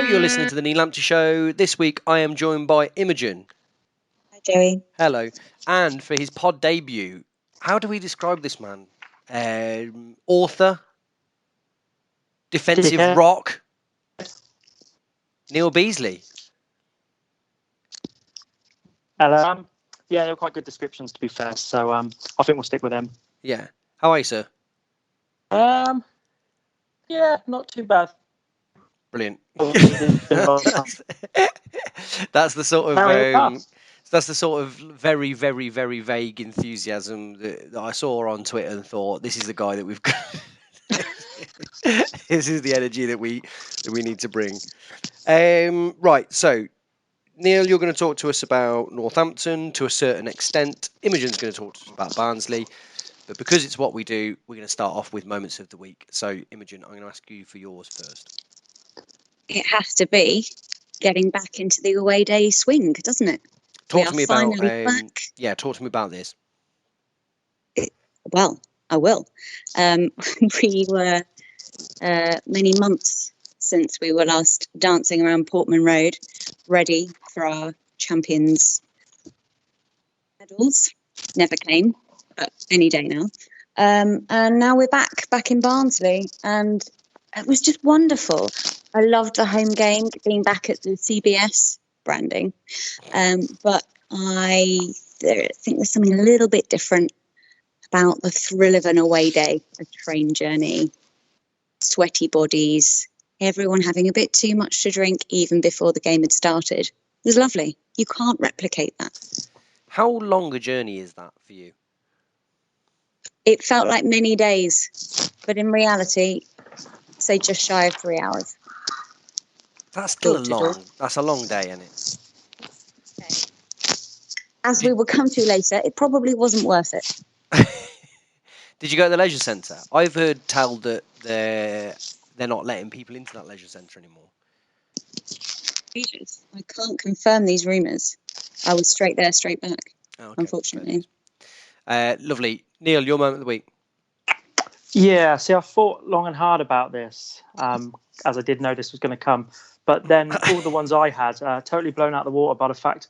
you're listening to the Neil Lamptey Show. This week I am joined by Imogen. Hi, Joey. Hello. And for his pod debut, how do we describe this man? Author? Defensive rock? Neil Beasley. Hello. Yeah, they were quite good descriptions, to be fair. So I think we'll stick with them. Yeah. How are you, sir? Yeah, not too bad. Brilliant. That's the sort of very, very, very vague enthusiasm that I saw on Twitter and thought, this is the guy that we've got. This is the energy that we need to bring. Right, so Neil, you're going to talk to us about Northampton to a certain extent. Imogen's going to talk to us about Barnsley. But because it's what we do, we're going to start off with moments of the week. So, Imogen, I'm going to ask you for yours first. It has to be getting back into the away day swing, doesn't it? Talk to me about this. Well, I will. We were many months since we were last dancing around Portman Road, ready for our champions medals. Never came, but any day now. And now we're back in Barnsley, and it was just wonderful. I loved the home game, being back at the CBS branding, but I think there's something a little bit different about the thrill of an away day, a train journey, sweaty bodies, everyone having a bit too much to drink even before the game had started. It was lovely. You can't replicate that. How long a journey is that for you? It felt like many days, but in reality, say just shy of 3 hours. That's still that's a long day, isn't it? Okay. As we will come to later, it probably wasn't worth it. Did you go to the leisure centre? I've heard tell that they're not letting people into that leisure centre anymore. I can't confirm these rumours. I was straight there, straight back, unfortunately. Lovely. Neil, your moment of the week. Yeah, see, I thought long and hard about this, as I did know this was going to come. But then all the ones I had, totally blown out of the water by the fact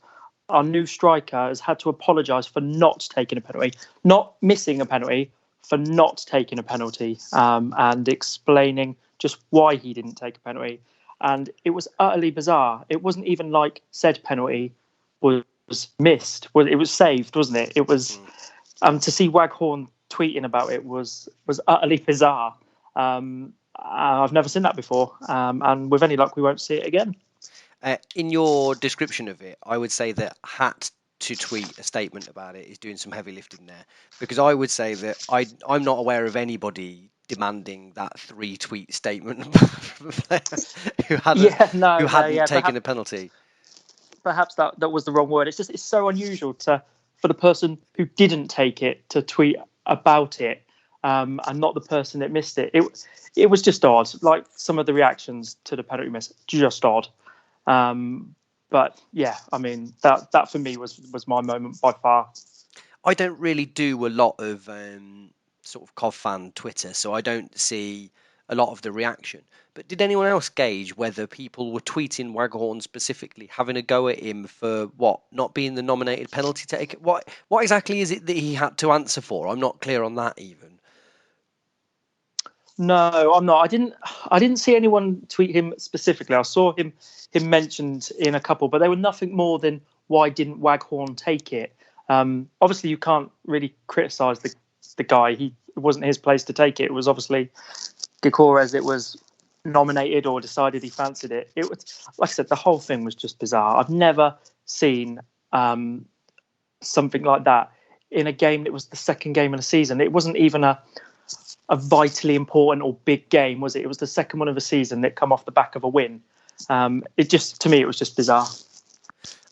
our new striker has had to apologise for not taking a penalty, not missing a penalty, for not taking a penalty, and explaining just why he didn't take a penalty. And it was utterly bizarre. It wasn't even like said penalty was missed. It was saved, wasn't it? It was to see Waghorn tweeting about it was utterly bizarre. I've never seen that before, and with any luck, we won't see it again. In your description of it, I would say that had to tweet a statement about it is doing some heavy lifting there, because I would say that I'm not aware of anybody demanding that 3-tweet statement from a player who hadn't taken a penalty. Perhaps that was the wrong word. It's so unusual for the person who didn't take it to tweet about it, and not the person that missed it. It was just odd. Like some of the reactions to the penalty miss, just odd. But yeah, I mean that for me was my moment by far. I don't really do a lot of sort of Cov fan Twitter, so I don't see a lot of the reaction. But did anyone else gauge whether people were tweeting Waghorn specifically, having a go at him for not being the nominated penalty taker? What exactly is it that he had to answer for? I'm not clear on that even. No, I'm not. I didn't see anyone tweet him specifically. I saw him mentioned in a couple, but they were nothing more than why didn't Waghorn take it. Obviously, you can't really criticise the guy. It wasn't his place to take it. It was obviously Gikore's. It was nominated or decided he fancied it. It was, like I said, the whole thing was just bizarre. I've never seen something like that in a game that was the second game of the season. It wasn't even a vitally important or big game, was it? It was the second one of the season that come off the back of a win. To me, it was just bizarre.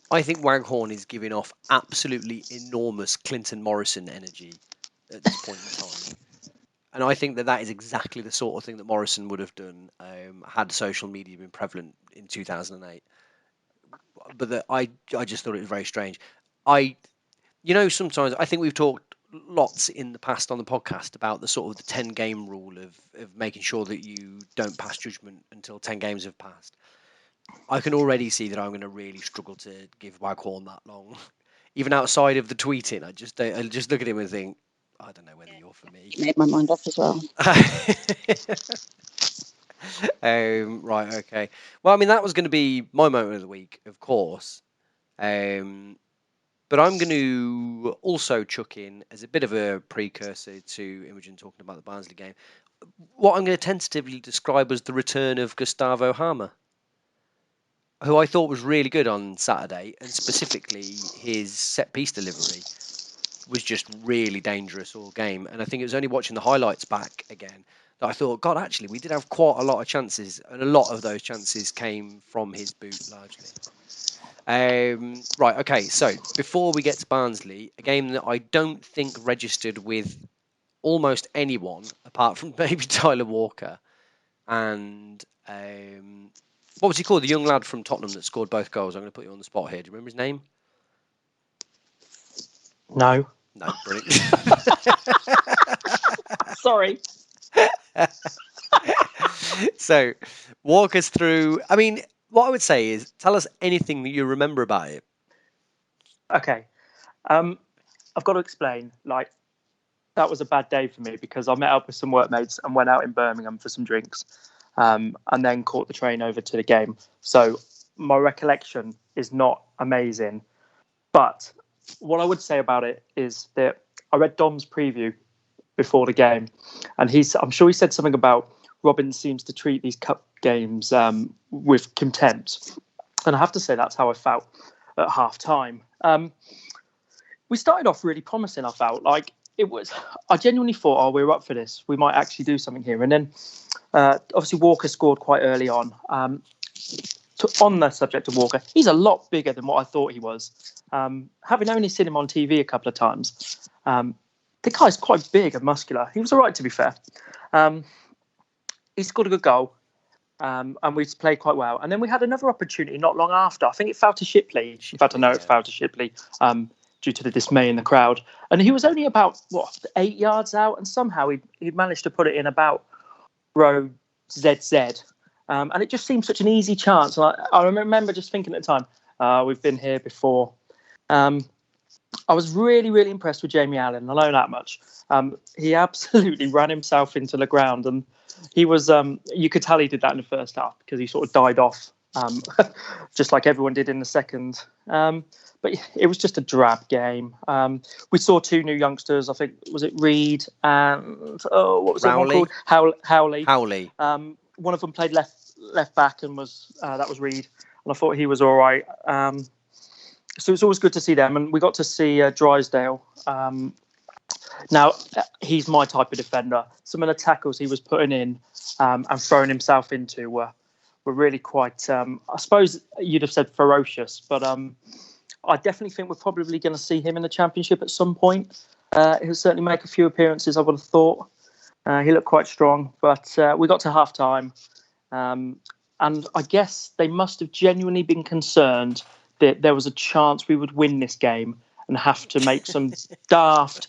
I think Waghorn is giving off absolutely enormous Clinton Morrison energy at this point in time. And I think that is exactly the sort of thing that Morrison would have done had social media been prevalent in 2008. But I just thought it was very strange. Sometimes I think we've talked lots in the past on the podcast about the sort of the 10 game rule of making sure that you don't pass judgment until 10 games have passed. I can already see that I'm going to really struggle to give Waghorn that long. Even outside of the tweeting, I just look at him and think, I don't know whether you're for me. Made my mind up as well. Right, okay. Well, I mean, that was going to be my moment of the week, of course. But I'm going to also chuck in, as a bit of a precursor to Imogen talking about the Barnsley game, what I'm going to tentatively describe as the return of Gustavo Hammer, who I thought was really good on Saturday, and specifically his set-piece delivery was just really dangerous all game. And I think it was only watching the highlights back again that I thought, God, actually, we did have quite a lot of chances, and a lot of those chances came from his boot largely. Right, okay, so before we get to Barnsley, a game that I don't think registered with almost anyone, apart from maybe Tyler Walker, and what was he called? The young lad from Tottenham that scored both goals. I'm going to put you on the spot here. Do you remember his name? No. No, brilliant. Sorry. So, walk us through. I mean, what I would say is, tell us anything that you remember about it. Okay. I've got to explain. Like, that was a bad day for me because I met up with some workmates and went out in Birmingham for some drinks, and then caught the train over to the game. So my recollection is not amazing. But what I would say about it is that I read Dom's preview before the game, and I'm sure he said something about Robin seems to treat these cup games with contempt. And I have to say that's how I felt at half time. We started off really promising, I felt. Like, I genuinely thought, oh, we're up for this. We might actually do something here. And then, obviously, Walker scored quite early on. On the subject of Walker, he's a lot bigger than what I thought he was. Having only seen him on TV a couple of times, the guy's quite big and muscular. He was all right, to be fair. He scored a good goal, and we played quite well. And then we had another opportunity not long after. I think it fell to Shipley. In fact, I know it fell to Shipley due to the dismay in the crowd. And he was only about, 8 yards out, and somehow he'd managed to put it in about row ZZ. And it just seemed such an easy chance. And I remember just thinking at the time, we've been here before. I was really, really impressed with Jamie Allen. I know that much. He absolutely ran himself into the ground, and he was. You could tell he did that in the first half because he sort of died off, just like everyone did in the second. But it was just a drab game. We saw two new youngsters. I think was it Reed and what was that one called? Howley. Howley. One of them played left back and that was Reed, and I thought he was all right. So it's always good to see them, and we got to see Drysdale. Now he's my type of defender. Some of the tackles he was putting in and throwing himself into were really quite. I suppose you'd have said ferocious, but I definitely think we're probably going to see him in the Championship at some point. He'll certainly make a few appearances, I would have thought. He looked quite strong, but we got to half time, and I guess they must have genuinely been concerned that there was a chance we would win this game and have to make some daft,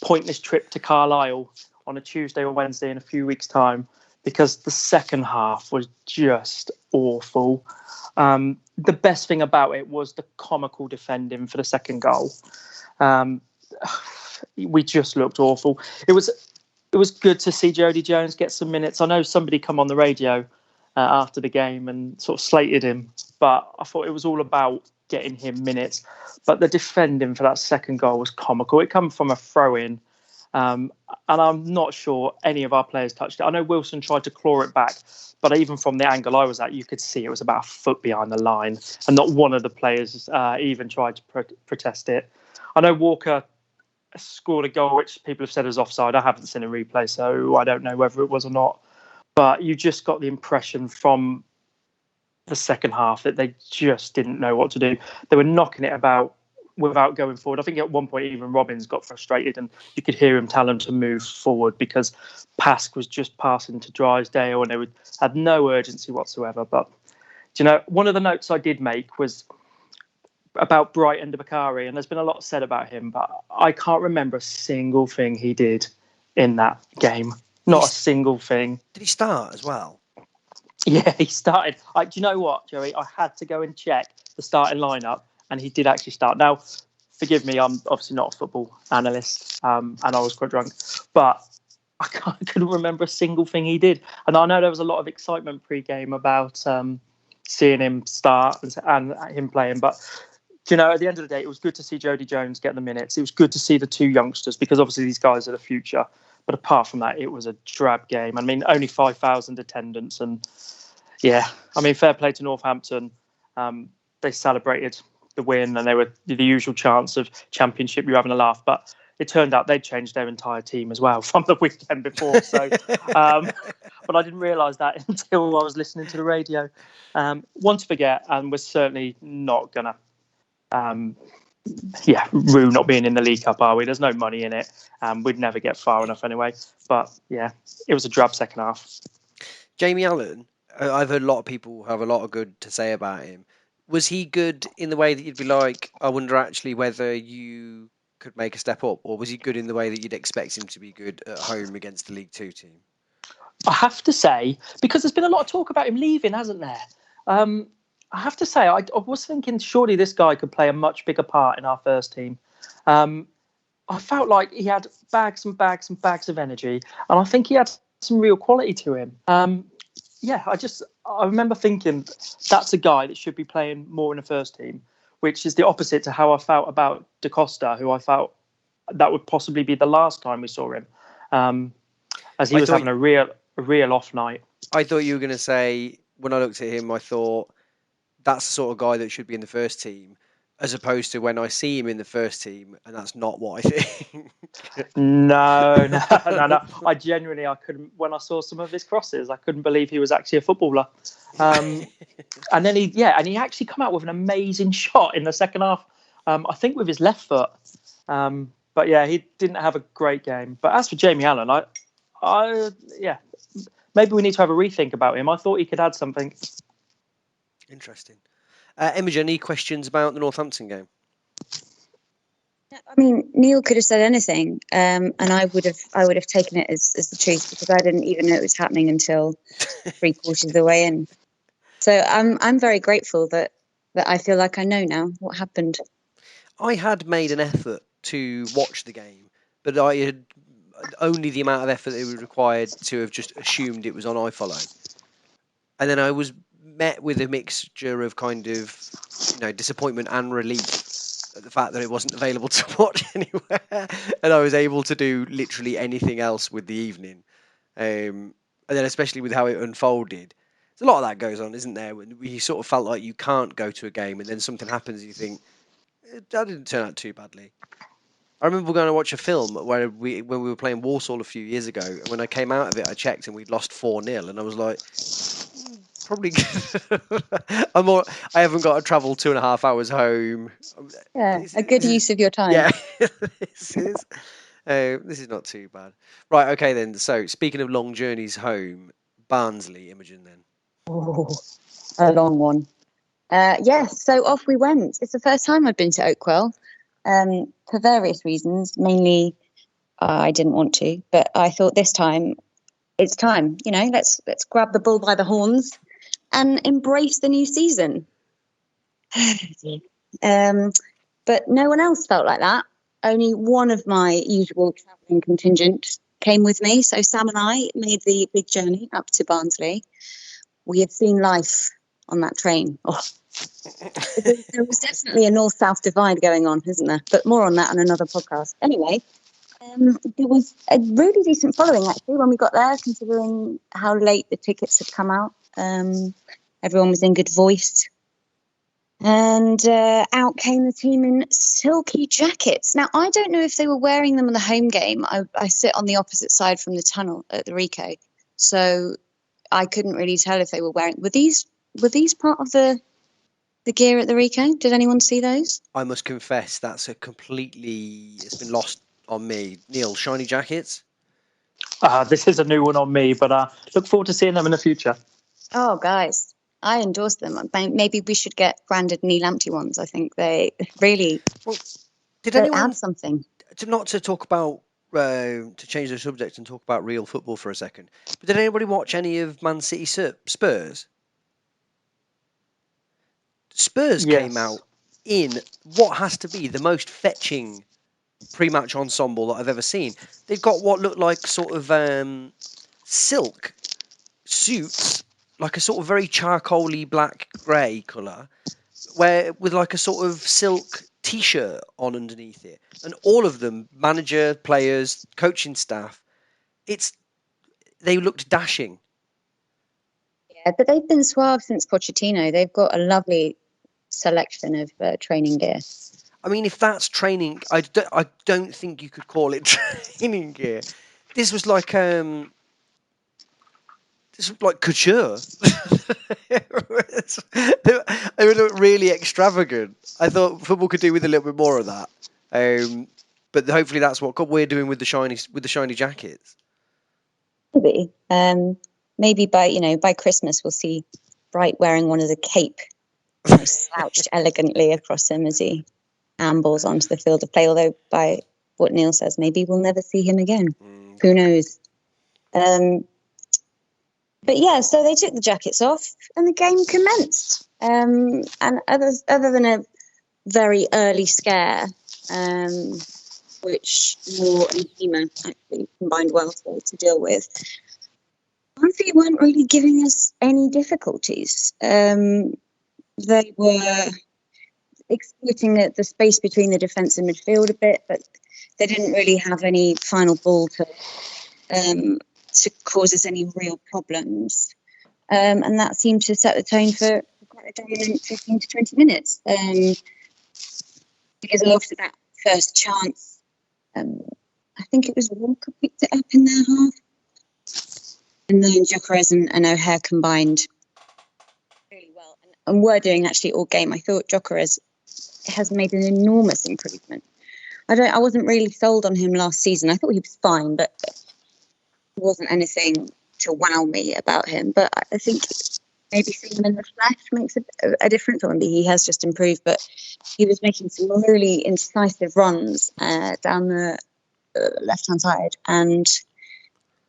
pointless trip to Carlisle on a Tuesday or Wednesday in a few weeks' time, because the second half was just awful. The best thing about it was the comical defending for the second goal. We just looked awful. It was good to see Jody Jones get some minutes. I know somebody come on the radio after the game and sort of slated him, but I thought it was all about getting him minutes. But the defending for that second goal was comical. It came from a throw-in, and I'm not sure any of our players touched it. I know Wilson tried to claw it back, but even from the angle I was at, you could see it was about a foot behind the line, and not one of the players even tried to protest it. I know Walker scored a goal which people have said is offside. I haven't seen a replay, so I don't know whether it was or not. But you just got the impression from the second half that they just didn't know what to do. They were knocking it about without going forward. I think at one point even Robbins got frustrated, and you could hear him tell them to move forward because Pask was just passing to Drysdale and they had no urgency whatsoever. But, one of the notes I did make was about Brighton de Bakary, and there's been a lot said about him, but I can't remember a single thing he did in that game. Not a single thing. Did he start as well? Yeah, he started. Do you know what, Joey? I had to go and check the starting lineup, and he did actually start. Now, forgive me, I'm obviously not a football analyst, and I was quite drunk, but couldn't remember a single thing he did. And I know there was a lot of excitement pre-game about seeing him start and him playing, but you know, at the end of the day, it was good to see Jody Jones get the minutes. It was good to see the two youngsters because obviously these guys are the future. But apart from that, it was a drab game. I mean, only 5,000 attendance, and yeah, I mean, fair play to Northampton. They celebrated the win, and they were the usual chance of championship. You're having a laugh, but it turned out they'd changed their entire team as well from the weekend before. So, but I didn't realise that until I was listening to the radio. One to forget, and we're certainly not gonna. Rue not being in the League Cup, are we? There's no money in it. We'd never get far enough anyway. But yeah, it was a drab second half. Jamie Allen, I've heard a lot of people have a lot of good to say about him. Was he good in the way that you'd be like, I wonder actually whether you could make a step up, or was he good in the way that you'd expect him to be good at home against the League Two team? I have to say, because there's been a lot of talk about him leaving, hasn't there? I have to say, I was thinking surely this guy could play a much bigger part in our first team. I felt like he had bags and bags and bags of energy, and I think he had some real quality to him. I remember thinking that's a guy that should be playing more in the first team, which is the opposite to how I felt about Da Costa, who I felt that would possibly be the last time we saw him, as he was having a real off night. I thought you were going to say, when I looked at him, I thought that's the sort of guy that should be in the first team, as opposed to when I see him in the first team, and that's not what I think. No. I genuinely, I couldn't. When I saw some of his crosses, I couldn't believe he was actually a footballer. And then he actually come out with an amazing shot in the second half. I think with his left foot. But yeah, he didn't have a great game. But as for Jamie Allen, maybe we need to have a rethink about him. I thought he could add something. Interesting. Imogen, any questions about the Northampton game? I mean, Neil could have said anything, and I would have taken it as the truth, because I didn't even know it was happening until 3/4 of the way in. So I'm very grateful that I feel like I know now what happened. I had made an effort to watch the game, but I had only the amount of effort that it was required to have just assumed it was on iFollow, and then I was met with a mixture of kind of, disappointment and relief at the fact that it wasn't available to watch anywhere, and I was able to do literally anything else with the evening. And then especially with how it unfolded, there's a lot of that goes on, isn't there? When you sort of felt like you can't go to a game, and then something happens, and you think that didn't turn out too badly. I remember going to watch a film when we were playing Walsall a few years ago, and when I came out of it, I checked and we'd lost 4-0, and I was like, probably I haven't got to travel 2.5 hours home. Yeah, a good use of your time. Yeah, this is not too bad. Right, okay then. So speaking of long journeys home, Barnsley, Imogen then. Oh, a long one. Yes, so off we went. It's the first time I've been to Oakwell, for various reasons. Mainly, I didn't want to, but I thought this time it's time. Let's grab the bull by the horns and embrace the new season. But no one else felt like that. Only one of my usual travelling contingent came with me. So Sam and I made the big journey up to Barnsley. We have seen life on that train. Oh. There was definitely a north-south divide going on, isn't there? But more on that on another podcast. Anyway, there was a really decent following, actually, when we got there, considering how late the tickets had come out. Everyone was in good voice. And out came the team in silky jackets. Now, I don't know if they were wearing them in the home game. I sit on the opposite side from the tunnel at the Rico, so I couldn't really tell if they were wearing. Were these part of the gear at the Rico? Did anyone see those? I must confess it's been lost on me. Neil, shiny jackets? This is a new one on me, but look forward to seeing them in the future. Oh, guys, I endorse them. Maybe we should get branded Lamptey ones. I think they really did anyone add something. Not to talk about to change the subject and talk about real football for a second. But did anybody watch any of Man City Spurs? Spurs came Yes. out in what has to be the most fetching pre-match ensemble that I've ever seen. They've got what looked like sort of silk suits, like a sort of very charcoaly black grey colour, where with like a sort of silk t-shirt on underneath it, and all of them, manager, players, coaching staff, it's they looked dashing. Yeah, but they've been suave since Pochettino. They've got a lovely selection of training gear. I mean, if that's training, I don't think you could call it training gear. This was like couture. They were really extravagant. I thought football could do with a little bit more of that. But hopefully that's what we're doing with the shiny jackets. Maybe, maybe by Christmas we'll see Bright wearing one of the cape, slouched elegantly across him as he ambles onto the field of play. Although by what Neil says, maybe we'll never see him again. Who knows? But yeah, so they took the jackets off and the game commenced. And other than a very early scare, which Moore and Hema actually combined well to deal with, Barnsley weren't really giving us any difficulties. They were exploiting the space between the defence and midfield a bit, but they didn't really have any final ball to cause us any real problems. And that seemed to set the tone for quite a dominant 15 to 20 minutes. Because after that first chance, I think it was Walker picked it up in their half. And then Gyökeres and O'Hare combined really well. And were doing actually all game. I thought Gyökeres has made an enormous improvement. I wasn't really sold on him last season. I thought he was fine, but there wasn't anything to wow me about him. But I think maybe seeing him in the flesh makes a difference. Or maybe he has just improved, but he was making some really incisive runs down the left-hand side, and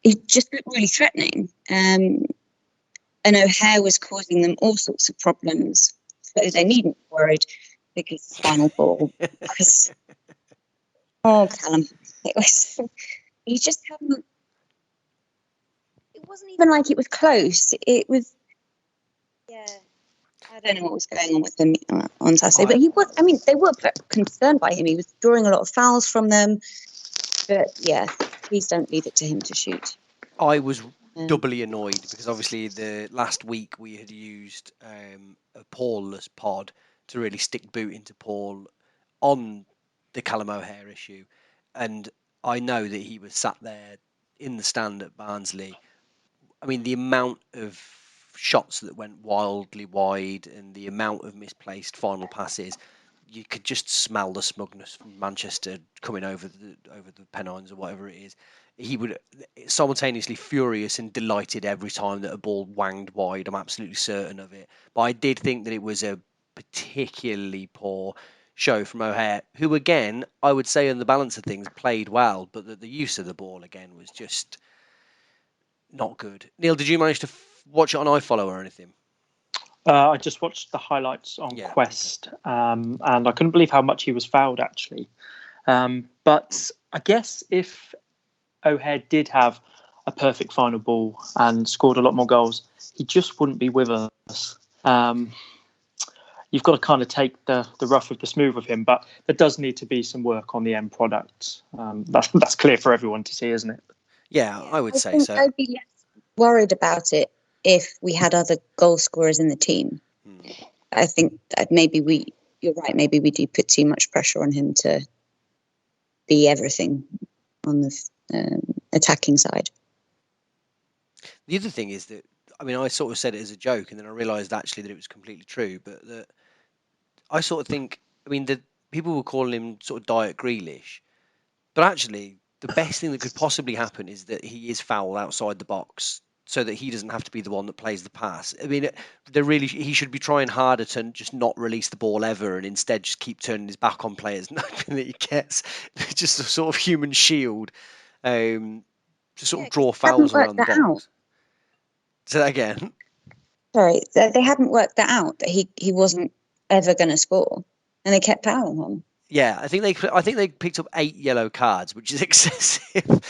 he just looked really threatening. And O'Hare was causing them all sorts of problems, so they needn't be worried because the final ball was... Oh, Callum. He just hadn't... It wasn't even like it was close. It was... Yeah, I don't know what was going on with him on Saturday, but he was... I mean, they were concerned by him. He was drawing a lot of fouls from them. But yeah, please don't leave it to him to shoot. I was doubly annoyed because obviously the last week we had used a Paul-less pod to really stick boot into Paul on the Callum O'Hare issue, and I know that he was sat there in the stand at Barnsley. I mean, the amount of shots that went wildly wide and the amount of misplaced final passes, you could just smell the smugness from Manchester coming over the Pennines or whatever it is. He would simultaneously furious and delighted every time that a ball wanged wide. I'm absolutely certain of it. But I did think that it was a particularly poor show from O'Hare, who again, I would say on the balance of things, played well, but the use of the ball again was just not good. Neil, did you manage to watch it on iFollow or anything? I just watched the highlights on Yeah, Quest, and I couldn't believe how much he was fouled, actually. But I guess if O'Hare did have a perfect final ball and scored a lot more goals, he just wouldn't be with us. You've got to kind of take the rough with the smooth with him, but there does need to be some work on the end product. That's clear for everyone to see, isn't it? Yeah, I would say so. I'd be less worried about it if we had other goal scorers in the team. I think that you're right, maybe we do put too much pressure on him to be everything on the attacking side. The other thing is that, I mean, I sort of said it as a joke, and then I realised actually that it was completely true. But that I sort of think, I mean, the people were calling him sort of Diet Grealish, but actually, the best thing that could possibly happen is that he is fouled outside the box so that he doesn't have to be the one that plays the pass. I mean, he should be trying harder to just not release the ball ever, and instead just keep turning his back on players that he gets. Just a sort of human shield to sort of draw They hadn't fouls worked around the that out. box. Say that again. Sorry, they hadn't worked that out, that he wasn't ever going to score, and they kept fouling him. Yeah, I think they picked up 8 yellow cards, which is excessive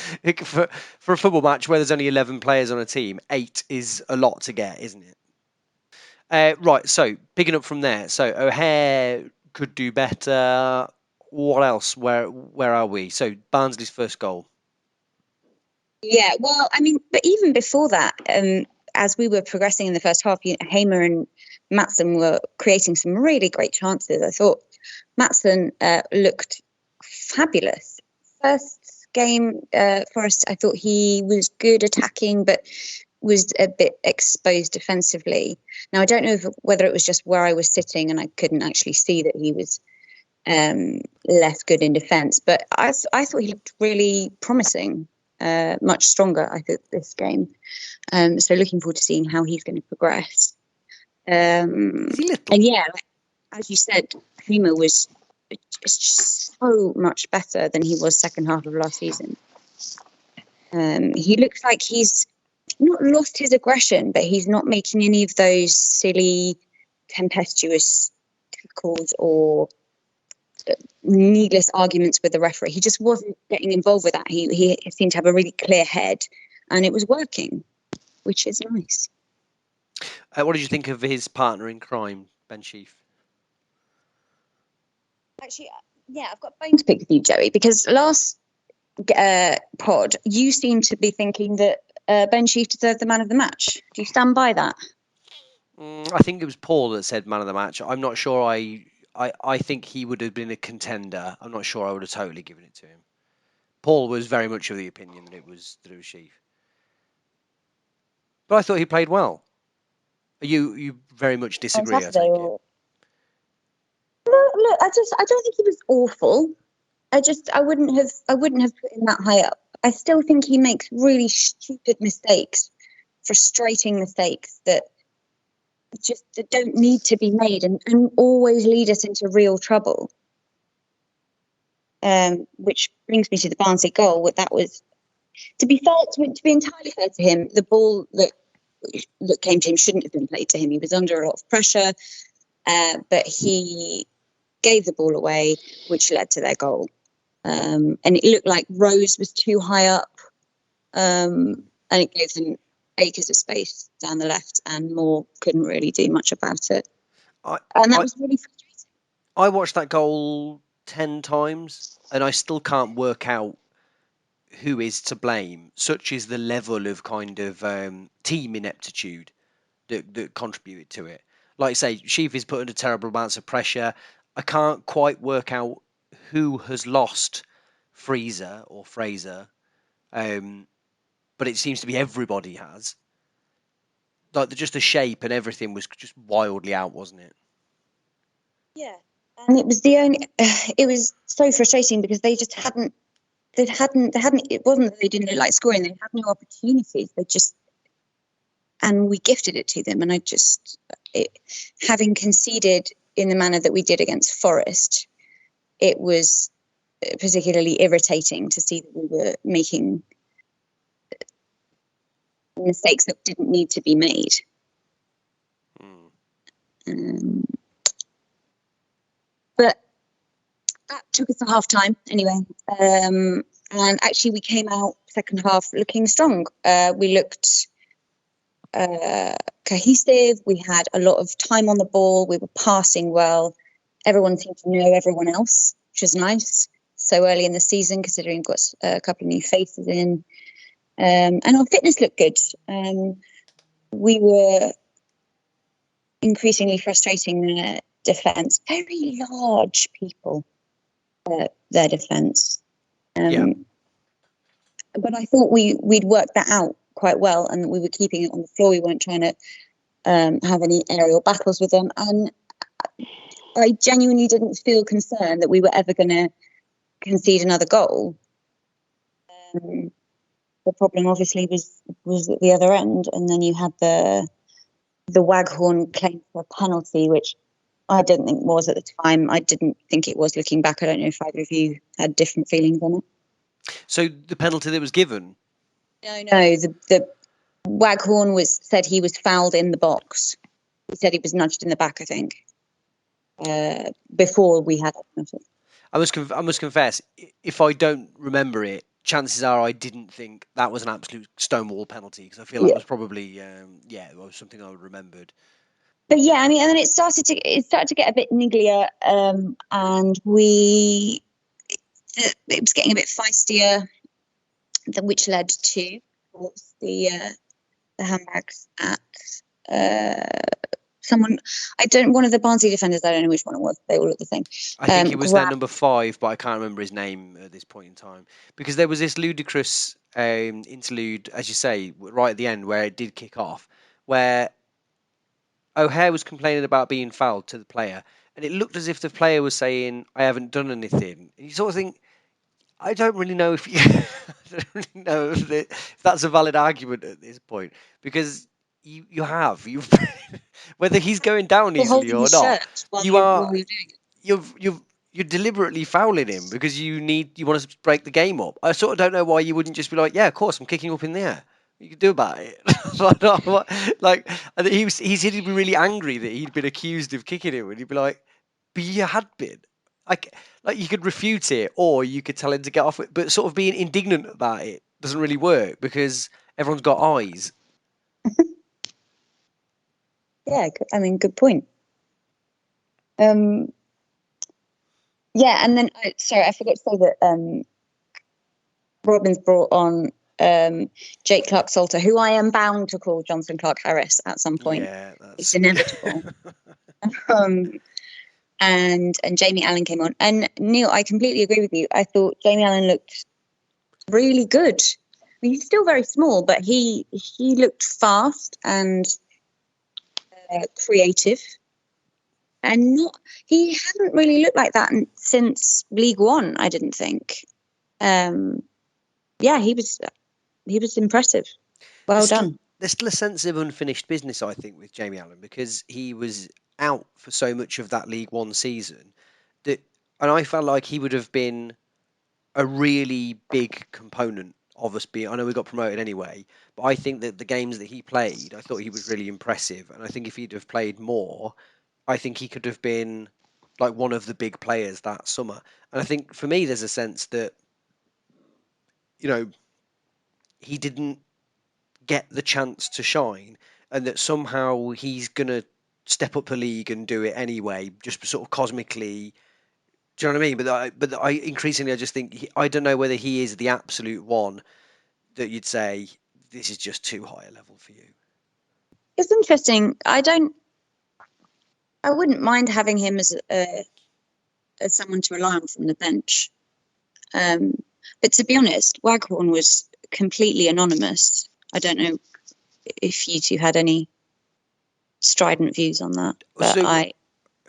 for a football match where there's only 11 players on a team. 8 is a lot to get, isn't it? Right, so picking up from there. So O'Hare could do better. What else? Where are we? So Barnsley's first goal. Yeah, well, I mean, but even before that, as we were progressing in the first half, Hamer and Maatsen were creating some really great chances. I thought Maatsen looked fabulous. First game for us, I thought he was good attacking, but was a bit exposed defensively. Now, I don't know whether it was just where I was sitting and I couldn't actually see that he was less good in defence, but I thought he looked really promising. Much stronger, I think, this game. So looking forward to seeing how he's going to progress. Is he little? And yeah, as you said, Hamer was just so much better than he was second half of last season. He looks like he's not lost his aggression, but he's not making any of those silly, tempestuous tackles or needless arguments with the referee. He just wasn't getting involved with that. He seemed to have a really clear head, and it was working, which is nice. What did you think of his partner in crime, Ben Sheaf? Actually, yeah, I've got a bone to pick with you, Joey, because last pod, you seemed to be thinking that Ben Sheaf deserved the man of the match. Do you stand by that? I think it was Paul that said man of the match. I'm not sure I think he would have been a contender. I'm not sure I would have totally given it to him. Paul was very much of the opinion that it was Sheaf. But I thought he played well. You very much disagree, I take it. Look, I don't think he was awful. I wouldn't have put him that high up. I still think he makes really stupid mistakes, frustrating mistakes that don't need to be made and always lead us into real trouble. Which brings me to the Barnsley goal. That was, to be entirely fair to him, the ball that came to him shouldn't have been played to him. He was under a lot of pressure, but he gave the ball away, which led to their goal. And it looked like Rose was too high up, and it gave them acres of space down the left, and Moore couldn't really do much about it. And that was really frustrating. I watched that goal 10 times, and I still can't work out who is to blame. Such is the level of kind of team ineptitude that contributed to it. Like I say, Sheaf is put under terrible amounts of pressure. I can't quite work out who has lost Fraser, but it seems to be everybody has. Like just the shape and everything was just wildly out, wasn't it? Yeah, and it was it was so frustrating because they just hadn't. It wasn't that they didn't like scoring; they had no opportunities. And we gifted it to them. And having conceded in the manner that we did against Forest, it was particularly irritating to see that we were making mistakes that didn't need to be made. But that took us to half time anyway. And actually, we came out second half looking strong. We looked cohesive. We had a lot of time on the ball. We were passing well. Everyone seemed to know everyone else, which was nice. So early in the season, considering we've got a couple of new faces in. And our fitness looked good. We were increasingly frustrating their defence. Very large people, their defence. But I thought we'd worked that out quite well, and we were keeping it on the floor. We weren't trying to have any aerial battles with them. And I genuinely didn't feel concerned that we were ever going to concede another goal. The problem obviously was at the other end, and then you had the Waghorn claim for a penalty, which I didn't think was at the time. I didn't think it was looking back. I don't know if either of you had different feelings on it. So the penalty that was given? No, the Waghorn said he was fouled in the box. He said he was nudged in the back, I think, before we had it. I must confess, if I don't remember it, chances are I didn't think that was an absolute stonewall penalty, because I feel that was probably it was something I remembered. But yeah, I mean, and then it started to get a bit nigglier, and it was getting a bit feistier, which led to the handbags at one of the Barnsley defenders. I don't know which one it was. They all look the same. I think he was their number 5, but I can't remember his name at this point in time, because there was this ludicrous interlude, as you say, right at the end where it did kick off, where O'Hare was complaining about being fouled to the player, and it looked as if the player was saying, "I haven't done anything." And you sort of think, I don't really know if I don't really know if that's a valid argument at this point, because you whether he's going down easily or not, you're deliberately fouling him because you want to break the game up. I sort of don't know why you wouldn't just be like, yeah, of course, I'm kicking up in the air. What you can do about it. Like, I think he said he'd be really angry that he'd been accused of kicking him, and he'd be like, but you had been. Like you could refute it, or you could tell him to get off it, but sort of being indignant about it doesn't really work because everyone's got eyes. Yeah, I mean, good point. Yeah, and then sorry, I forgot to say that Robin's brought on Jake Clark-Salter, who I am bound to call Jonathan Clark-Harris at some point. Yeah, it's inevitable. And Jamie Allen came on. And Neil, I completely agree with you. I thought Jamie Allen looked really good. I mean, he's still very small, but he looked fast and creative. And he hadn't really looked like that since League One, I didn't think. Yeah, he was impressive. Well done. There's still a sense of unfinished business, I think, with Jamie Allen, because he was out for so much of that League One season and I felt like he would have been a really big component of us being. I know we got promoted anyway, but I think that the games that he played, I thought he was really impressive, and I think if he'd have played more, I think he could have been like one of the big players that summer. And I think for me, there's a sense that he didn't get the chance to shine, and that somehow he's gonna step up the league and do it anyway, just sort of cosmically. Do you know what I mean? But I increasingly I just think I don't know whether he is the absolute one that you'd say this is just too high a level for you. It's interesting. I wouldn't mind having him as someone to rely on from the bench. But to be honest, Waghorn was completely anonymous. I don't know if you two had any strident views on that, but so,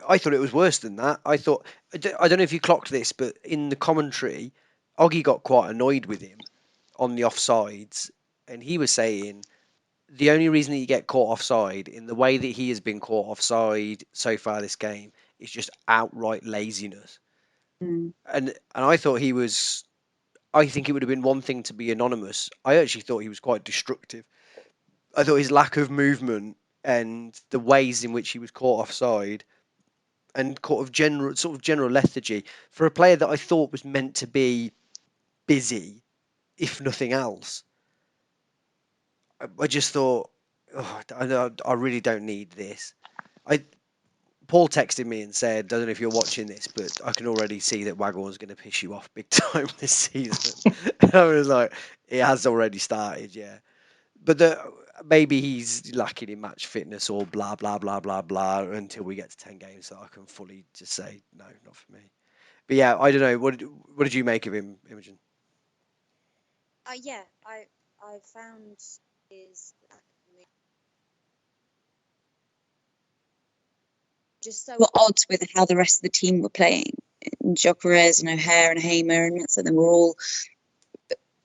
I thought it was worse than that. I don't know if you clocked this, but in the commentary, Oggy got quite annoyed with him on the offsides, and he was saying the only reason that you get caught offside in the way that he has been caught offside so far this game is just outright laziness. And I thought he was. I think it would have been one thing to be anonymous. I actually thought he was quite destructive. I thought his lack of movement and the ways in which he was caught offside and sort of general lethargy for a player that I thought was meant to be busy, if nothing else. I just thought, I really don't need this. Paul texted me and said, I don't know if you're watching this, but I can already see that Waghorn's going to piss you off big time this season. I was like, it has already started, yeah. But maybe he's lacking in match fitness or blah, blah, blah, blah, blah, until we get to 10 games, so I can fully just say, no, not for me. But yeah, I don't know. What did you make of him, Imogen? Yeah, I found his just so odd with how the rest of the team were playing. Jokeres and O'Hare and Hamer, and so they were all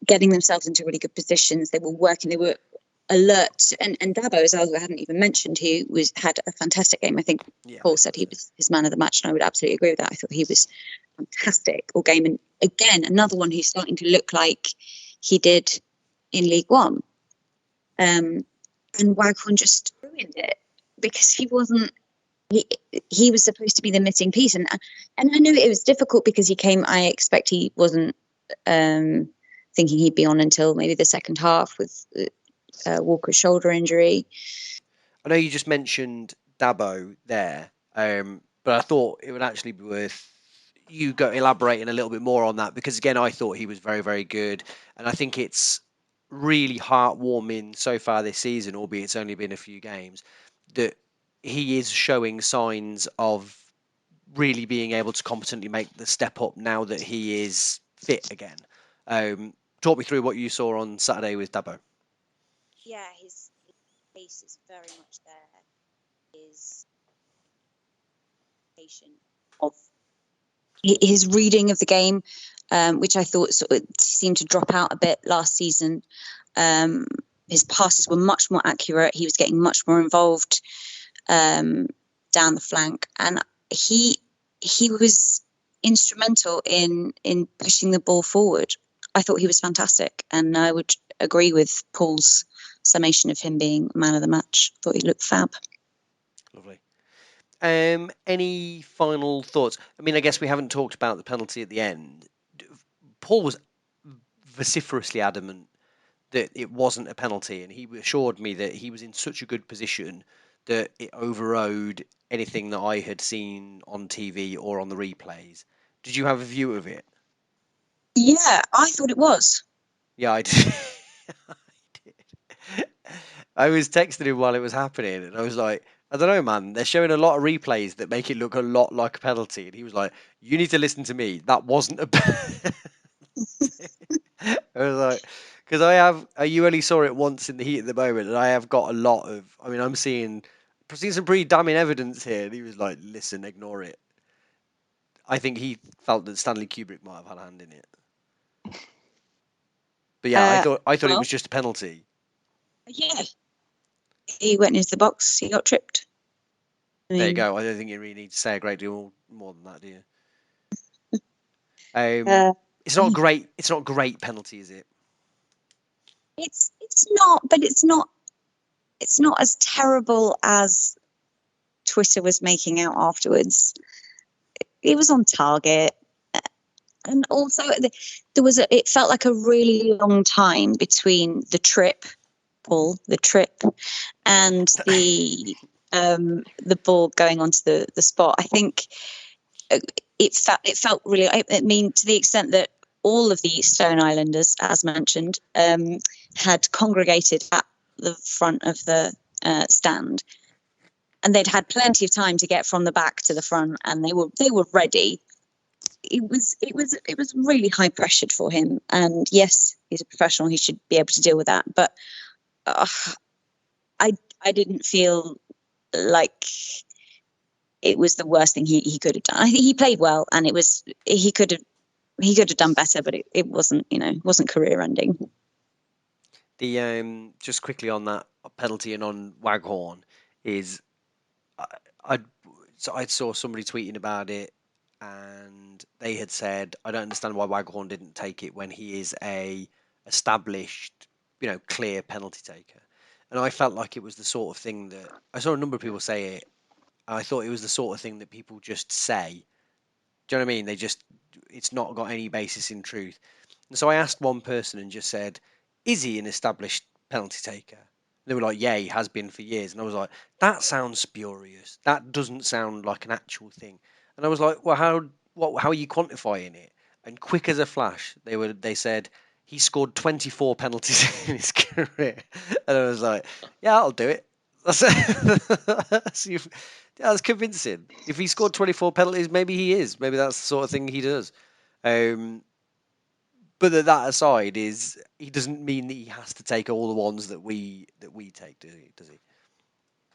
getting themselves into really good positions. They were working. They were alert. And Dabo, as I hadn't even mentioned, who had a fantastic game. I think Paul said he was his man of the match, and I would absolutely agree with that. I thought he was fantastic all game. And again, another one who's starting to look like he did in League One. And Waghorn just ruined it because he wasn't. He was supposed to be the missing piece, and I knew it was difficult because he came. I expect he wasn't thinking he'd be on until maybe the second half with Walker's shoulder injury. I know you just mentioned Dabo there, but I thought it would actually be worth you elaborating a little bit more on that, because again, I thought he was very, very good, and I think it's really heartwarming so far this season, albeit it's only been a few games, that he is showing signs of really being able to competently make the step up now that he is fit again. Talk me through what you saw on Saturday with Dabo. Yeah, his pace is very much there. His patient of his reading of the game, which I thought sort of seemed to drop out a bit last season. His passes were much more accurate. He was getting much more involved down the flank, and he was instrumental in pushing the ball forward. I thought he was fantastic, and I would agree with Paul's summation of him being man of the match. I thought he looked fab. Lovely. Any final thoughts? I mean, I guess we haven't talked about the penalty at the end. Paul was vociferously adamant that it wasn't a penalty, and he assured me that he was in such a good position that it overrode anything that I had seen on TV or on the replays. Did you have a view of it? Yeah, I thought it was. Yeah, I did. I did. I was texting him while it was happening, and I was like, I don't know, man. They're showing a lot of replays that make it look a lot like a penalty. And he was like, you need to listen to me. That wasn't a penalty. I was like, because you only saw it once in the heat at the moment, and I have got a lot of, I mean, I'm seeing some pretty damning evidence here. And he was like, listen, ignore it. I think he felt that Stanley Kubrick might have had a hand in it. But yeah, I thought it was just a penalty. Yeah. He went into the box, he got tripped. There you go. I don't think you really need to say a great deal more than that, do you? It's not great. It's not a great penalty, is it? It's not, but it's not as terrible as Twitter was making out afterwards. It was on target, and also it felt like a really long time between the trip, and the ball going onto the spot. I think it felt really. I mean, to the extent that all of the Stone Islanders, as mentioned, had congregated at the front of the stand, and they'd had plenty of time to get from the back to the front, and they were ready. It was really high pressured for him, and yes, he's a professional; he should be able to deal with that. But I didn't feel like it was the worst thing he could have done. I think he played well, and he could have done better, but it wasn't, wasn't career ending. The just quickly on that penalty and on Waghorn is I saw somebody tweeting about it, and they had said, I don't understand why Waghorn didn't take it when he is a established, clear penalty taker. And I felt like it was the sort of thing that I saw a number of people say it. And I thought it was the sort of thing that people just say. Do you know what I mean? It's not got any basis in truth. And so I asked one person and just said, is he an established penalty taker? And they were like, yeah, he has been for years. And I was like, that sounds spurious. That doesn't sound like an actual thing. And I was like, well, how are you quantifying it? And quick as a flash, they said he scored 24 penalties in his career. And I was like, yeah, I'll do it. That's convincing. If he scored 24 penalties, maybe he is. Maybe that's the sort of thing he does. But that aside, he doesn't mean that he has to take all the ones that we take, does he?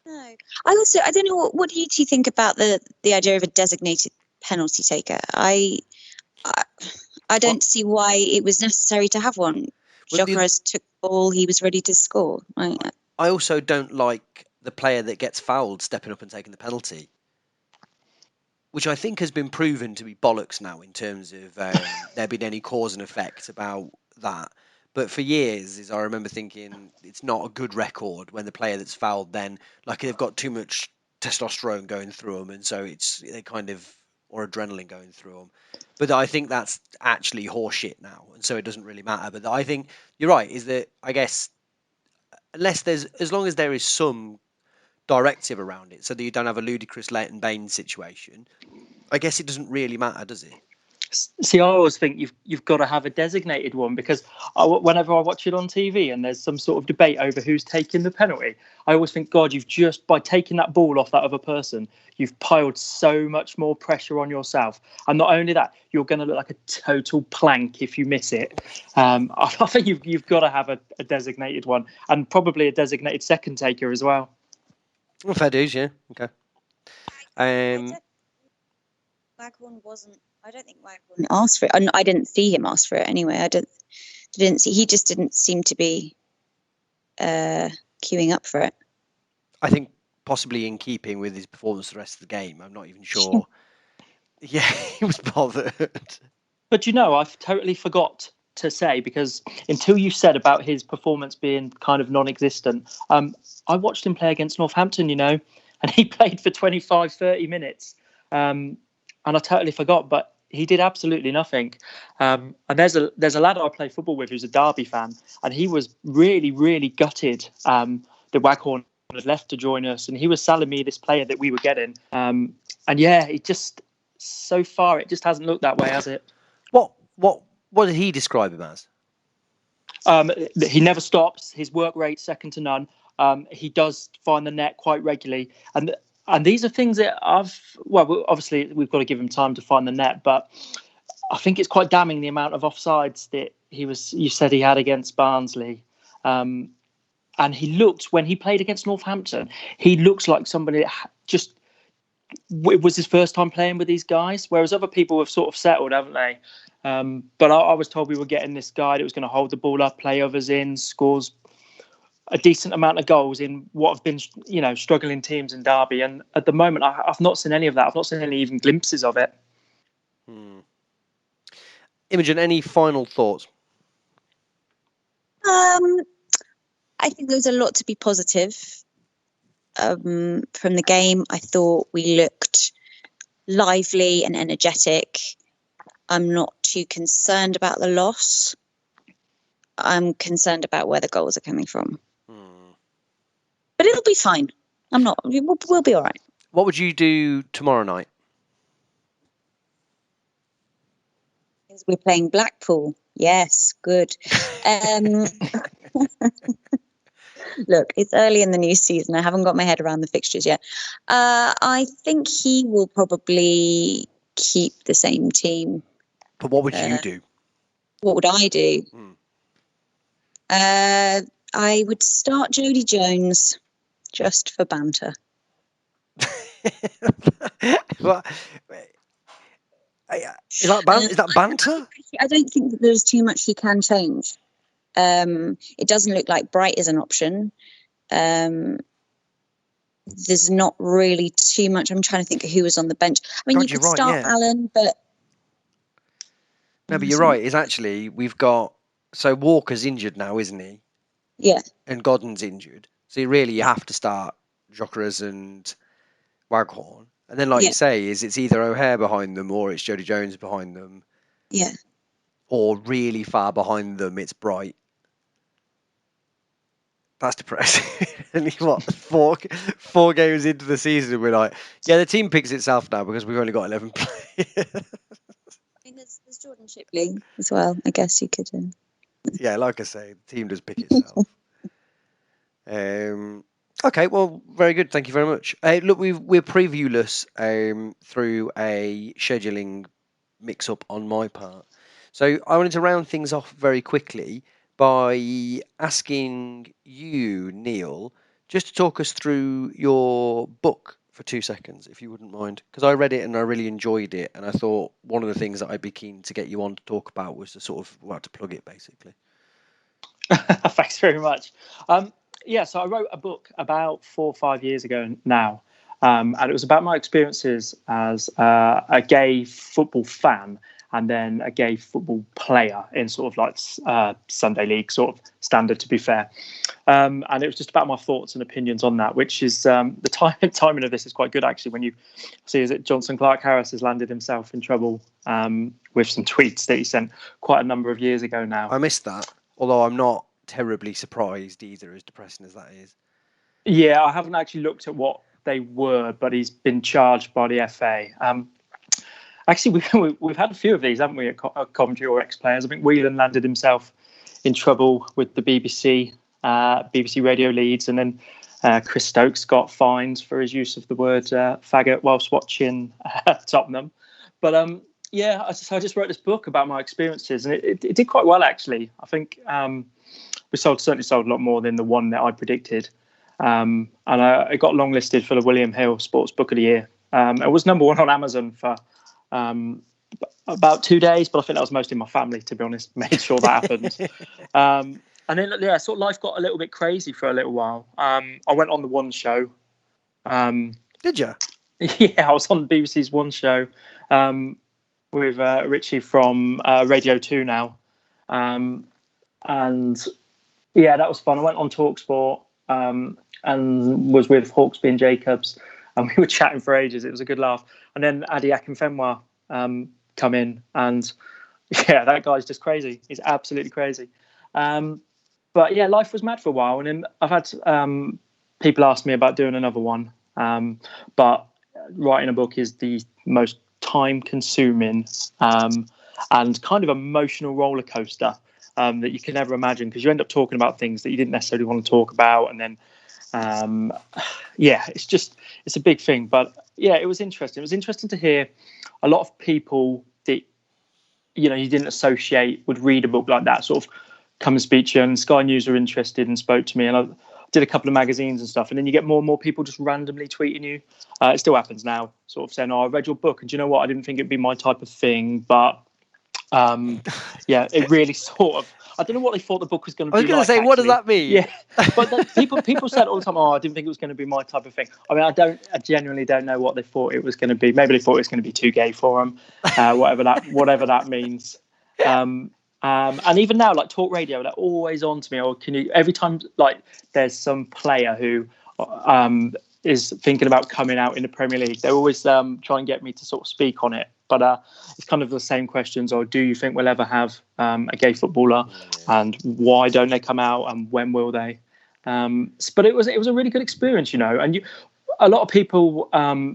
No. I don't know, what do you two think about the idea of a designated penalty taker? I don't see why it was necessary to have one. Jokeris took the ball, he was ready to score. Right? I also don't like the player that gets fouled stepping up and taking the penalty, which I think has been proven to be bollocks now in terms of there being any cause and effect about that. But for years, I remember thinking it's not a good record when the player that's fouled then, like they've got too much testosterone going through them, and so they kind of, or adrenaline going through them. But I think that's actually horseshit now, and so it doesn't really matter. But I think you're right. Is that I guess as long as there is some directive around it, so that you don't have a ludicrous Leighton Baines situation, I guess it doesn't really matter, does it? See, I always think you've got to have a designated one, because whenever I watch it on TV and there's some sort of debate over who's taking the penalty, I always think, God, you've just, by taking that ball off that other person, you've piled so much more pressure on yourself. And not only that, you're going to look like a total plank if you miss it. I think you've got to have a designated one, and probably a designated second taker as well. Well, fair dues, yeah. Okay. Waghorn wasn't. I don't think Waghorn asked for it. I didn't see him ask for it anyway. I didn't see. He just didn't seem to be queuing up for it. I think possibly in keeping with his performance the rest of the game. I'm not even sure. Yeah, he was bothered. But I've totally forgot to say, because until you said about his performance being kind of non-existent, I watched him play against Northampton, and he played for 25, 30 minutes. And I totally forgot, but he did absolutely nothing. And there's a lad I play football with who's a Derby fan, and he was really, really gutted that Waghorn had left to join us, and he was selling me this player that we were getting. And yeah, it just, so far it just hasn't looked that way, has it? What did he describe him as? He never stops. His work rate second to none. He does find the net quite regularly, and these are things that obviously we've got to give him time to find the net, but I think it's quite damning the amount of offsides that you said he had against Barnsley. And he looked, when he played against Northampton, he looks like somebody that just, it was his first time playing with these guys, whereas other people have sort of settled, haven't they? But I was told we were getting this guy that was going to hold the ball up, play others in, scores a decent amount of goals in what have been, struggling teams in Derby. And at the moment, I've not seen any of that. I've not seen any even glimpses of it. Imogen, any final thoughts? I think there was a lot to be positive from the game. I thought we looked lively and energetic. I'm not too concerned about the loss. I'm concerned about where the goals are coming from. But it'll be fine. We'll be all right. What would you do tomorrow night? We're playing Blackpool. Yes, good. Look, it's early in the new season. I haven't got my head around the fixtures yet. I think he will probably keep the same team. But what would you do? What would I do? I would start Jodie Jones just for banter. Is that banter? I don't think that there's too much he can change. It doesn't look like Bright is an option. There's not really too much. I'm trying to think of who was on the bench. I mean, you could start Alan, but... No, but you're right. It's actually, we've got... So Walker's injured now, isn't he? Yeah. And Godden's injured. So you have to start Jokeris and Waghorn. And then, like you say, it's either O'Hare behind them or it's Jodie Jones behind them. Yeah. Or really far behind them, it's Bright. That's depressing. And what, four games into the season, we're like, yeah, the team picks itself now because we've only got 11 players. I mean, there's Jordan Shipley as well. I guess you could... Yeah, like I say, the team does pick itself. Okay, well, very good. Thank you very much. Look, we're previewless through a scheduling mix-up on my part. So I wanted to round things off very quickly by asking you, Neil, just to talk us through your book for 2 seconds, if you wouldn't mind. Because I read it and I really enjoyed it. And I thought one of the things that I'd be keen to get you on to talk about was to sort of, to plug it, basically. Thanks very much. So I wrote a book about 4 or 5 years ago now, and it was about my experiences as a gay football fan and then a gay football player in sort of like Sunday league sort of standard, to be fair. And it was just about my thoughts and opinions on that, which is the timing of this is quite good, actually, when you see that Johnson Clark Harris has landed himself in trouble with some tweets that he sent quite a number of years ago now. I missed that, although I'm not terribly surprised either, as depressing as that is. Yeah, I haven't actually looked at what they were, but he's been charged by the FA. Actually, we've had a few of these, haven't we, at commentary or ex-players? I think Whelan landed himself in trouble with the BBC radio leads, and then Chris Stokes got fined for his use of the word faggot whilst watching Tottenham. But I just wrote this book about my experiences, and it did quite well, actually. I think we certainly sold a lot more than the one that I predicted. And it got longlisted for the William Hill Sports Book of the Year. It was number one on Amazon for about 2 days, but I think that was mostly my family, to be honest, made sure that happened. And then, sort of life got a little bit crazy for a little while. I went on the One Show. Did you? Yeah, I was on the BBC's One Show with Richie from Radio 2 now. And yeah, that was fun. I went on TalkSport and was with Hawksby and Jacobs, and we were chatting for ages. It was a good laugh. And then Adi Akinfenwa come in, and yeah, that guy's just crazy. He's absolutely crazy. But yeah, life was mad for a while, and then I've had people ask me about doing another one. But writing a book is the most time-consuming and kind of emotional roller coaster that you can ever imagine, because you end up talking about things that you didn't necessarily want to talk about, and then it's a big thing. But yeah, it was interesting. It was interesting to hear a lot of people that you didn't associate would read a book like that sort of come and speak to you, and Sky News were interested and spoke to me, and I did a couple of magazines and stuff, and then you get more and more people just randomly tweeting you. It still happens now, sort of saying, I read your book, and do you know what, I didn't think it'd be my type of thing, but it really sort of, I don't know what they thought the book was going to be. I was going to say, actually. What does that mean? Yeah, but people said all the time, I didn't think it was going to be my type of thing. I mean, I genuinely don't know what they thought it was going to be. Maybe they thought it was going to be too gay for them, whatever that means. And even now, like Talk Radio, they're always on to me. Or every time like there's some player who is thinking about coming out in the Premier League, they always try and get me to sort of speak on it. But it's kind of the same questions. Or do you think we'll ever have a gay footballer? And why don't they come out? And when will they? But it was a really good experience, And a lot of people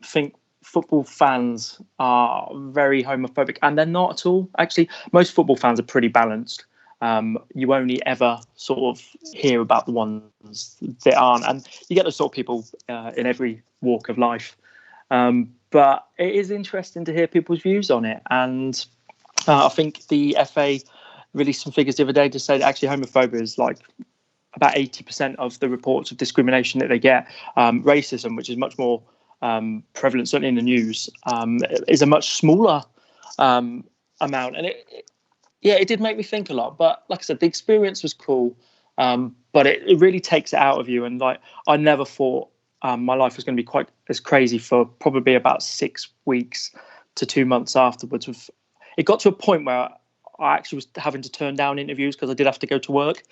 think football fans are very homophobic, and they're not at all. Actually, most football fans are pretty balanced. You only ever sort of hear about the ones that aren't, and you get those sort of people in every walk of life. But it is interesting to hear people's views on it, and I think the FA released some figures the other day to say that actually homophobia is like about 80% of the reports of discrimination that they get. Racism, which is much more prevalent, certainly in the news, is a much smaller amount, and it did make me think a lot. But like I said, the experience was cool, but it really takes it out of you. And like I never thought my life was going to be quite as crazy for probably about 6 weeks to 2 months afterwards. It got to a point where I actually was having to turn down interviews because I did have to go to work,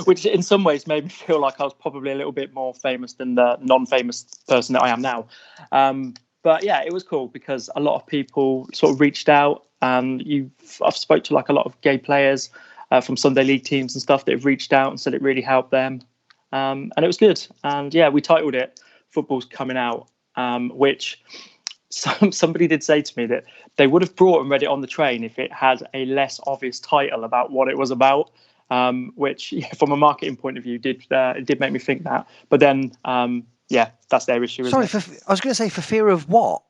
which in some ways made me feel like I was probably a little bit more famous than the non-famous person that I am now. But yeah, it was cool because a lot of people sort of reached out, and I've spoke to like a lot of gay players from Sunday League teams and stuff that have reached out and said it really helped them, and it was good. And yeah, we titled it "Football's Coming Out," which somebody did say to me that they would have brought and read it on the train if it had a less obvious title about what it was about, which from a marketing point of view it did make me think that. But then that's their issue. Sorry, I was going to say, for fear of what?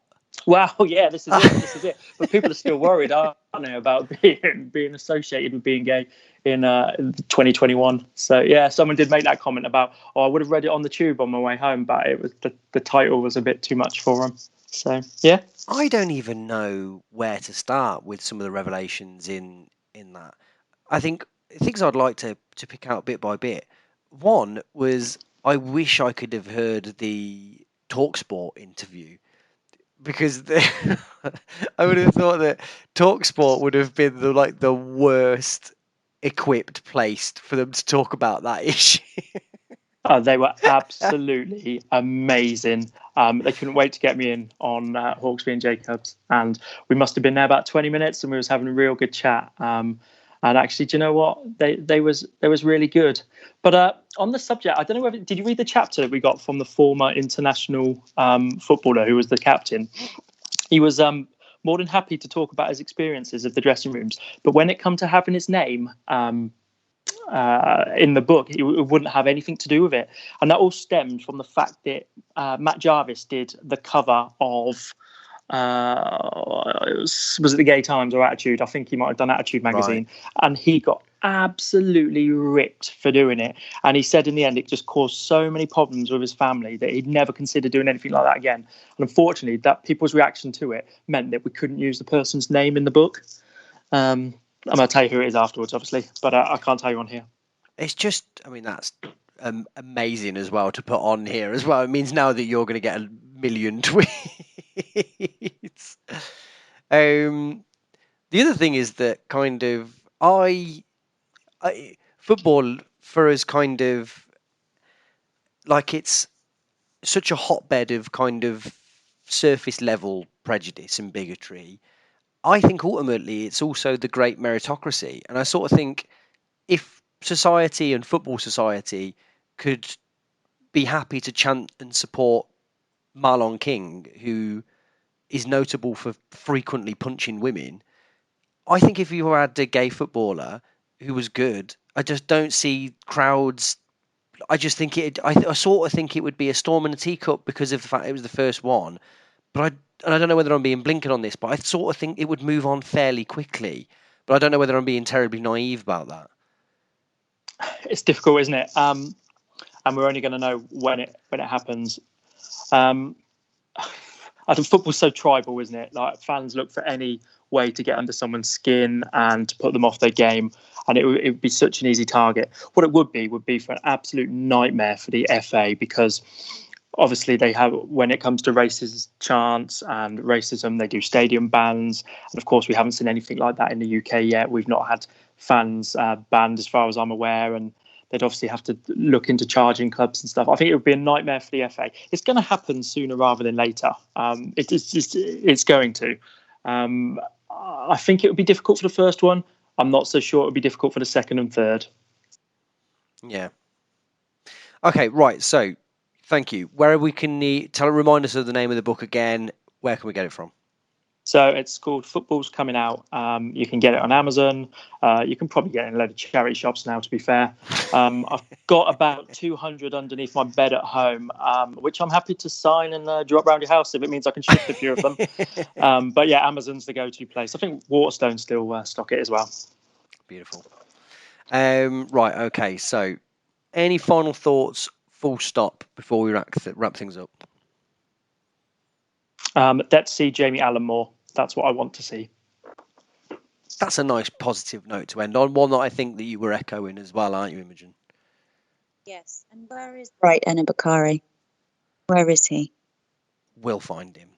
Well, yeah, this is it. But people are still worried, aren't they, about being associated with being gay in 2021. So yeah, someone did make that comment about, I would have read it on the tube on my way home, but it was the title was a bit too much for them. So yeah, I don't even know where to start with some of the revelations in that. I think things I'd like to pick out bit by bit. One was I wish I could have heard the Talksport interview because I would have thought that Talksport would have been the worst equipped placed for them to talk about that issue. They were absolutely amazing. They couldn't wait to get me in on Hawksby and Jacobs, and we must have been there about 20 minutes, and we was having a real good chat. And actually, do you know what? They was really good. But on the subject, I don't know whether did you read the chapter that we got from the former international footballer who was the captain? He was more than happy to talk about his experiences of the dressing rooms, but when it come to having his name in the book, it wouldn't have anything to do with it, and that all stemmed from the fact that Matt Jarvis did the cover of was it the Gay Times or Attitude? I think he might have done Attitude magazine, and he got absolutely ripped for doing it. And he said in the end, it just caused so many problems with his family that he'd never consider doing anything like that again. And unfortunately, that people's reaction to it meant that we couldn't use the person's name in the book. I'm going to tell you who it is afterwards, obviously, but I can't tell you on here. It's just, I mean, that's amazing as well to put on here as well. It means now that you're going to get a million tweets. The other thing is that kind of football for us kind of like it's such a hotbed of kind of surface level prejudice and bigotry. I think ultimately it's also the great meritocracy, and I sort of think if society and football society could be happy to chant and support Marlon King, who is notable for frequently punching women, I think if you had a gay footballer who was good, I just don't see crowds. I just think I sort of think it would be a storm in a teacup because of the fact it was the first one. And I don't know whether I'm being blinkered on this, but I sort of think it would move on fairly quickly. But I don't know whether I'm being terribly naive about that. It's difficult, isn't it? And we're only going to know when it happens. I think football's so tribal, isn't it? Like fans look for any way to get under someone's skin and to put them off their game, and it would be such an easy target. What it would be for an absolute nightmare for the FA, because obviously they have, when it comes to racist chants and racism, they do stadium bans, and of course we haven't seen anything like that in the UK yet. We've not had fans banned as far as I'm aware, and they'd obviously have to look into charging clubs and stuff. I think it would be a nightmare for the FA. It's going to happen sooner rather than later. It's going to. I think it would be difficult for the first one. I'm not so sure it would be difficult for the second and third. Yeah. Okay, right. So, thank you. Where we can remind us of the name of the book again. Where can we get it from? So it's called Football's Coming Out. You can get it on Amazon. You can probably get it in a load of charity shops now, to be fair. I've got about 200 underneath my bed at home, which I'm happy to sign and drop around your house if it means I can shift a few of them. But yeah, Amazon's the go-to place. I think Waterstone still stock it as well. Beautiful. Right, okay. So any final thoughts, full stop, before we wrap things up? Let's see Jamie Allen more. That's what I want to see. That's a nice positive note to end on. One that I think that you were echoing as well, aren't you, Imogen? Yes. And where is Bright Enabakari? Where is he? We'll find him.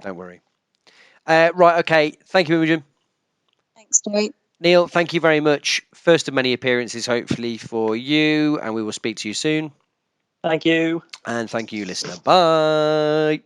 Don't worry. Right, okay. Thank you, Imogen. Thanks, Joey. Neil, thank you very much. First of many appearances, hopefully, for you, and we will speak to you soon. Thank you. And thank you, listener. Bye.